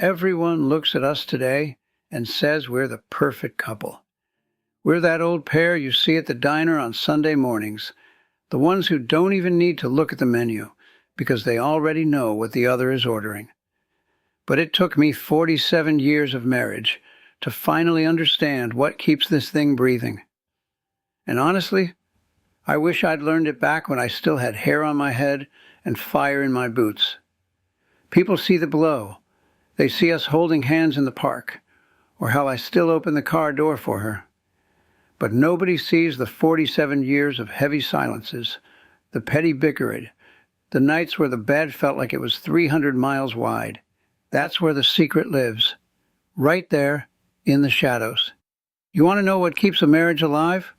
Everyone looks at us today and says we're the perfect couple. We're that old pair you see at the diner on Sunday mornings, the ones who don't even need to look at the menu because they already know what the other is ordering. But it took me 47 years of marriage to finally understand what keeps this thing breathing. And honestly, I wish I'd learned it back when I still had hair on my head and fire in my boots. People see the glow. They see us holding hands in the park, or how I still open the car door for her. But nobody sees the 47 years of heavy silences, the petty bickering, the nights where the bed felt like it was 300 miles wide. That's where the secret lives, right there in the shadows. You want to know what keeps a marriage alive?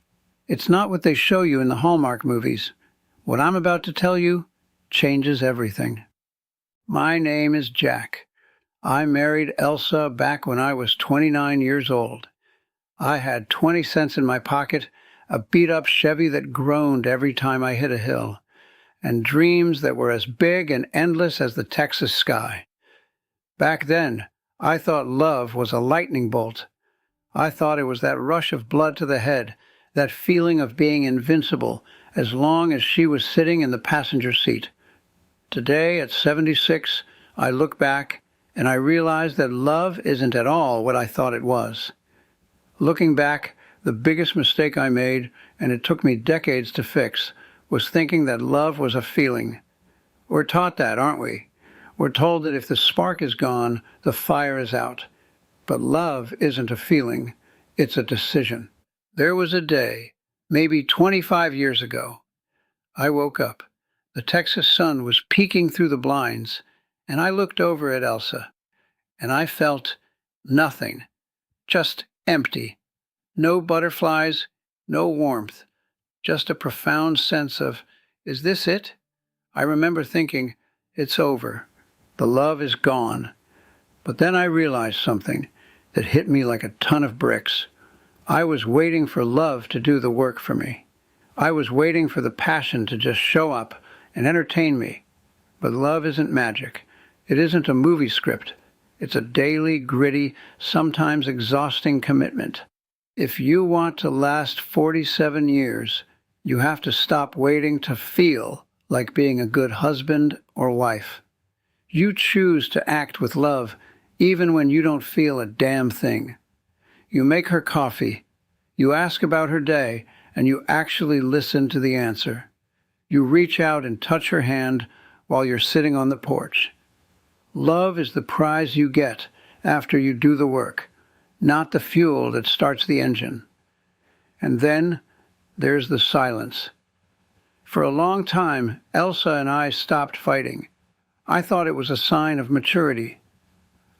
It's not what they show you in the Hallmark movies. What I'm about to tell you changes everything. My name is Jack. I married Elsa back when I was 29 years old. I had 20 cents in my pocket, a beat-up Chevy that groaned every time I hit a hill, and dreams that were as big and endless as the Texas sky. Back then, I thought love was a lightning bolt. I thought it was that rush of blood to the head, that feeling of being invincible as long as she was sitting in the passenger seat. Today, at 76, I look back and I realize that love isn't at all what I thought it was. Looking back, the biggest mistake I made, and it took me decades to fix, was thinking that love was a feeling. We're taught that, aren't we? We're told that if the spark is gone, the fire is out. But love isn't a feeling, it's a decision. There was a day, maybe 25 years ago. I woke up. The Texas sun was peeking through the blinds, and I looked over at Elsa, and I felt nothing, just empty. No butterflies, no warmth, just a profound sense of, is this it? I remember thinking, it's over. The love is gone. But then I realized something that hit me like a ton of bricks. I was waiting for love to do the work for me. I was waiting for the passion to just show up and entertain me. But love isn't magic. It isn't a movie script. It's a daily, gritty, sometimes exhausting commitment. If you want to last 47 years, you have to stop waiting to feel like being a good husband or wife. You choose to act with love even when you don't feel a damn thing. You make her coffee, you ask about her day, and you actually listen to the answer. You reach out and touch her hand while you're sitting on the porch. Love is the prize you get after you do the work, not the fuel that starts the engine. And then there's the silence. For a long time, Elsa and I stopped fighting. I thought it was a sign of maturity.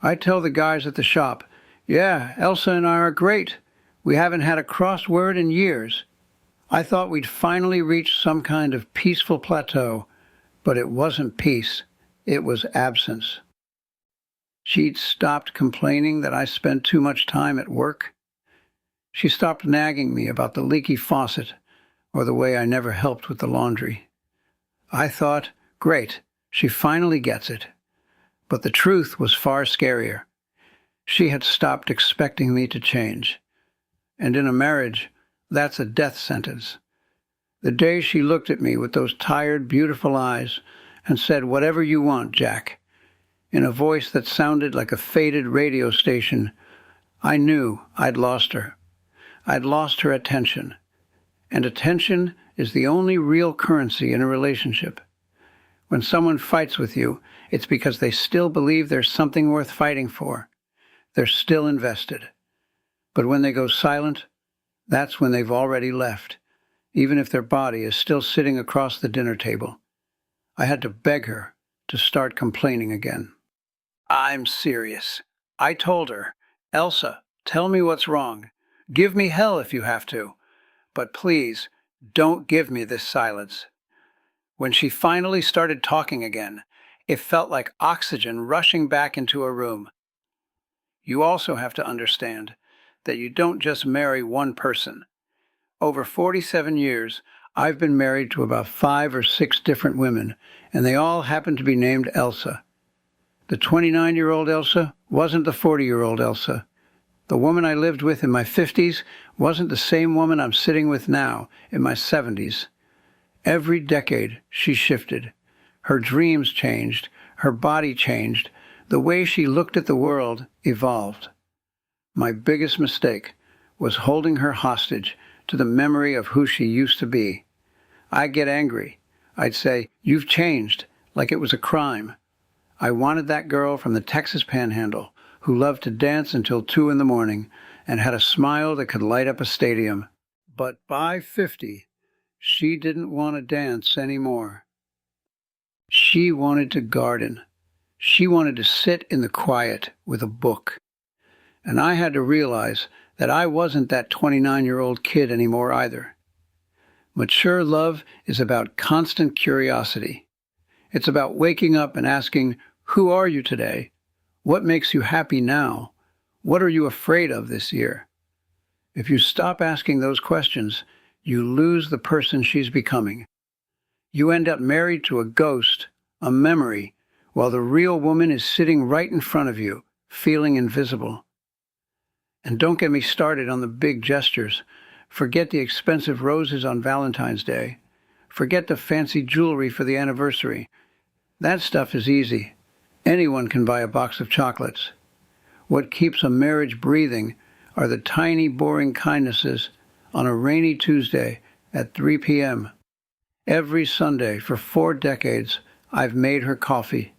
I tell the guys at the shop, yeah, Elsa and I are great. We haven't had a cross word in years. I thought we'd finally reached some kind of peaceful plateau, but it wasn't peace. It was absence. She'd stopped complaining that I spent too much time at work. She stopped nagging me about the leaky faucet or the way I never helped with the laundry. I thought, great, she finally gets it. But the truth was far scarier. She had stopped expecting me to change. And in a marriage, that's a death sentence. The day she looked at me with those tired, beautiful eyes and said, whatever you want, Jack, in a voice that sounded like a faded radio station, I knew I'd lost her. I'd lost her attention. And attention is the only real currency in a relationship. When someone fights with you, it's because they still believe there's something worth fighting for. They're still invested. But when they go silent, that's when they've already left, even if their body is still sitting across the dinner table. I had to beg her to start complaining again. I'm serious. I told her, Elsa, tell me what's wrong. Give me hell if you have to. But please, don't give me this silence. When she finally started talking again, it felt like oxygen rushing back into a room. You also have to understand that you don't just marry one person. Over 47 years, I've been married to about 5 or 6 different women, and they all happen to be named Elsa. The 29-year-old Elsa wasn't the 40-year-old Elsa. The woman I lived with in my 50s wasn't the same woman I'm sitting with now in my 70s. Every decade, she shifted. Her dreams changed. Her body changed. The way she looked at the world evolved. My biggest mistake was holding her hostage to the memory of who she used to be. I'd get angry. I'd say, "You've changed," like it was a crime. I wanted that girl from the Texas Panhandle who loved to dance until 2 in the morning and had a smile that could light up a stadium. But by 50, she didn't want to dance anymore. She wanted to garden. She wanted to sit in the quiet with a book. And I had to realize that I wasn't that 29-year-old kid anymore either. Mature love is about constant curiosity. It's about waking up and asking, "Who are you today? What makes you happy now? What are you afraid of this year?" If you stop asking those questions, you lose the person she's becoming. You end up married to a ghost, a memory, while the real woman is sitting right in front of you, feeling invisible. And don't get me started on the big gestures. Forget the expensive roses on Valentine's Day. Forget the fancy jewelry for the anniversary. That stuff is easy. Anyone can buy a box of chocolates. What keeps a marriage breathing are the tiny, boring kindnesses on a rainy Tuesday at 3 p.m. Every Sunday for 4 decades, I've made her coffee.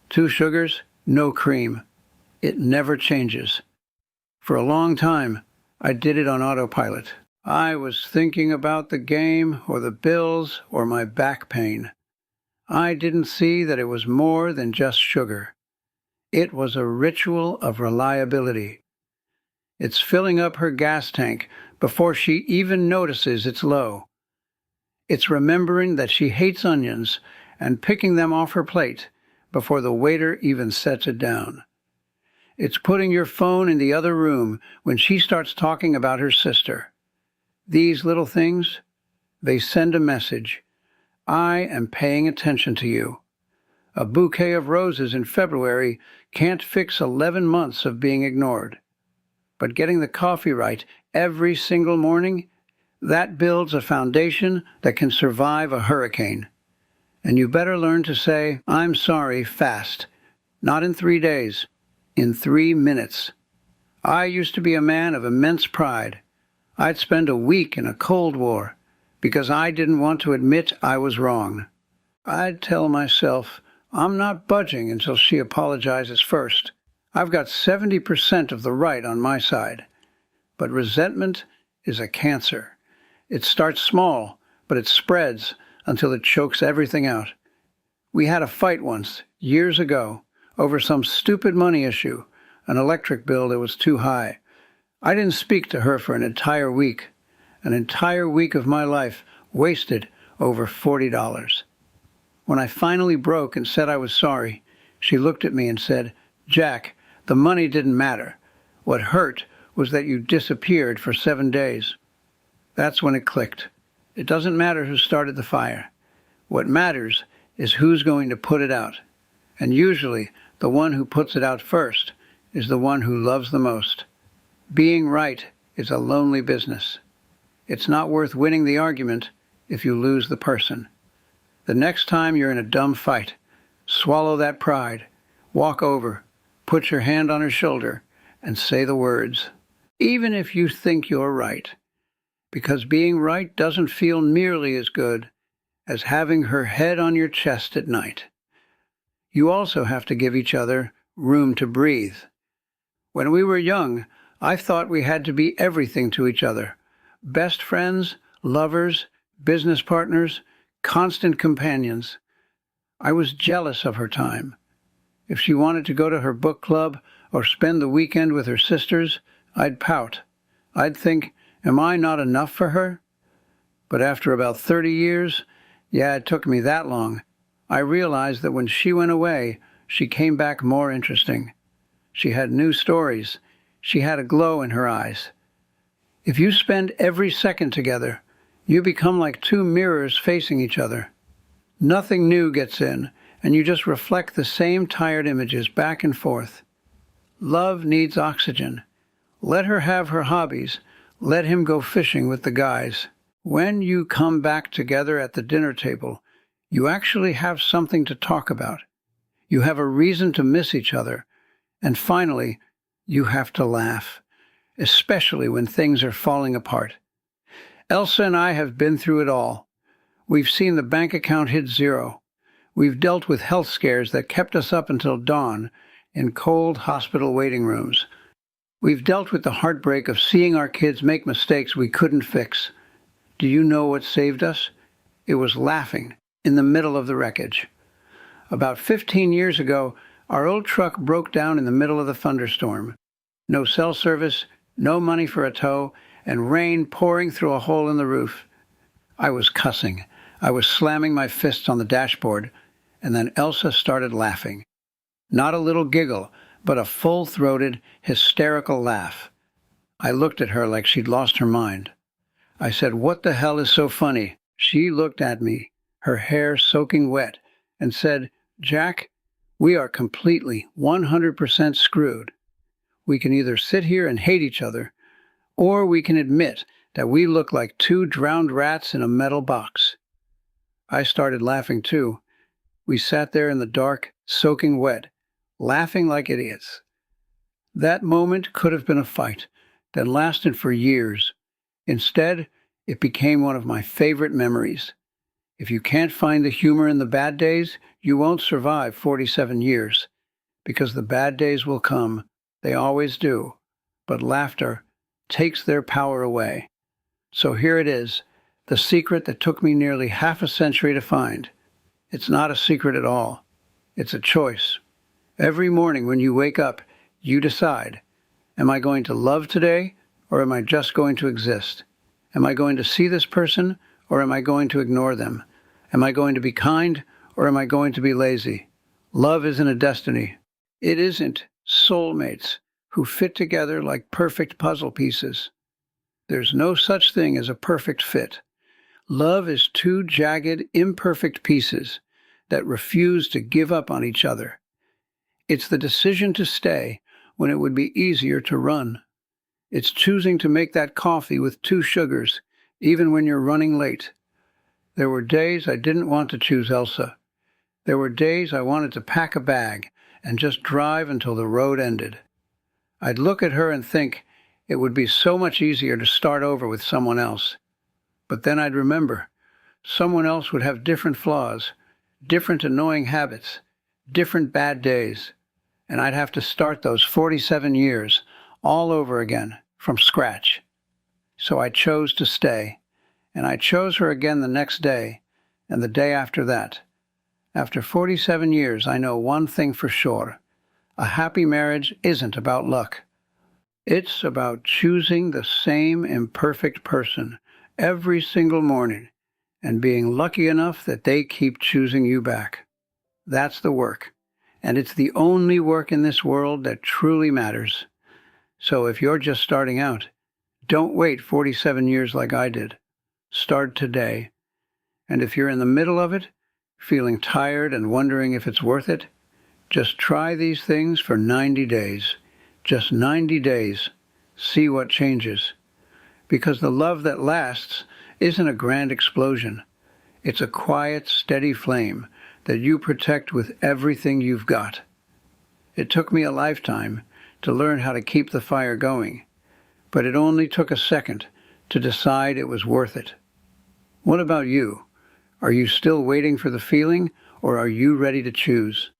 2 sugars, no cream. It never changes. For a long time, I did it on autopilot. I was thinking about the game or the bills or my back pain. I didn't see that it was more than just sugar. It was a ritual of reliability. It's filling up her gas tank before she even notices it's low. It's remembering that she hates onions and picking them off her plate before the waiter even sets it down. It's putting your phone in the other room when she starts talking about her sister. These little things, they send a message. I am paying attention to you. A bouquet of roses in February can't fix 11 months of being ignored. But getting the coffee right every single morning, that builds a foundation that can survive a hurricane. And you better learn to say, "I'm sorry," fast. Not in 3 days, in 3 minutes. I used to be a man of immense pride. I'd spend a week in a Cold War because I didn't want to admit I was wrong. I'd tell myself, I'm not budging until she apologizes first. I've got 70% of the right on my side. But resentment is a cancer. It starts small, but it spreads until it chokes everything out. We had a fight once, years ago, over some stupid money issue, an electric bill that was too high. I didn't speak to her for an entire week of my life wasted over $40. When I finally broke and said I was sorry, she looked at me and said, "Jack, the money didn't matter. What hurt was that you disappeared for 7 days." That's when it clicked. It doesn't matter who started the fire. What matters is who's going to put it out. And usually, the one who puts it out first is the one who loves the most. Being right is a lonely business. It's not worth winning the argument if you lose the person. The next time you're in a dumb fight, swallow that pride, walk over, put your hand on her shoulder, and say the words, even if you think you're right. Because being right doesn't feel nearly as good as having her head on your chest at night. You also have to give each other room to breathe. When we were young, I thought we had to be everything to each other. Best friends, lovers, business partners, constant companions. I was jealous of her time. If she wanted to go to her book club or spend the weekend with her sisters, I'd pout. I'd think, am I not enough for her? But after about 30 years, yeah, it took me that long, I realized that when she went away, she came back more interesting. She had new stories. She had a glow in her eyes. If you spend every second together, you become like 2 mirrors facing each other. Nothing new gets in, and you just reflect the same tired images back and forth. Love needs oxygen. Let her have her hobbies. Let him go fishing with the guys. When you come back together at the dinner table, you actually have something to talk about. You have a reason to miss each other. And finally, you have to laugh, especially when things are falling apart. Elsa and I have been through it all. We've seen the bank account hit zero. We've dealt with health scares that kept us up until dawn in cold hospital waiting rooms. We've dealt with the heartbreak of seeing our kids make mistakes we couldn't fix. Do you know what saved us? It was laughing in the middle of the wreckage. About 15 years ago, our old truck broke down in the middle of the thunderstorm. No cell service, no money for a tow, and rain pouring through a hole in the roof. I was cussing. I was slamming my fists on the dashboard, and then Elsa started laughing. Not a little giggle, but a full-throated, hysterical laugh. I looked at her like she'd lost her mind. I said, "What the hell is so funny?" She looked at me, her hair soaking wet, and said, "Jack, we are completely 100% screwed. We can either sit here and hate each other, or we can admit that we look like two drowned rats in a metal box." I started laughing too. We sat there in the dark, soaking wet, laughing like idiots. That moment could have been a fight that lasted for years. Instead, it became one of my favorite memories. If you can't find the humor in the bad days, you won't survive 47 years, because the bad days will come. They always do. But laughter takes their power away. So here it is, the secret that took me nearly half a century to find. It's not a secret at all. It's a choice. Every morning when you wake up, you decide, am I going to love today, or am I just going to exist? Am I going to see this person, or am I going to ignore them? Am I going to be kind, or am I going to be lazy? Love isn't a destiny. It isn't soulmates who fit together like perfect puzzle pieces. There's no such thing as a perfect fit. Love is two jagged, imperfect pieces that refuse to give up on each other. It's the decision to stay when it would be easier to run. It's choosing to make that coffee with 2 sugars, even when you're running late. There were days I didn't want to choose Elsa. There were days I wanted to pack a bag and just drive until the road ended. I'd look at her and think it would be so much easier to start over with someone else. But then I'd remember, someone else would have different flaws, different annoying habits, different bad days, and I'd have to start those 47 years all over again from scratch. So I chose to stay, and I chose her again the next day and the day after that. After 47 years, I know one thing for sure. A happy marriage isn't about luck. It's about choosing the same imperfect person every single morning and being lucky enough that they keep choosing you back. That's the work, and it's the only work in this world that truly matters. So if you're just starting out, don't wait 47 years like I did. Start today. And if you're in the middle of it, feeling tired and wondering if it's worth it, just try these things for 90 days. Just 90 days. See what changes. Because the love that lasts isn't a grand explosion. It's a quiet, steady flame that you protect with everything you've got. It took me a lifetime to learn how to keep the fire going, but it only took a second to decide it was worth it. What about you? Are you still waiting for the feeling, or are you ready to choose?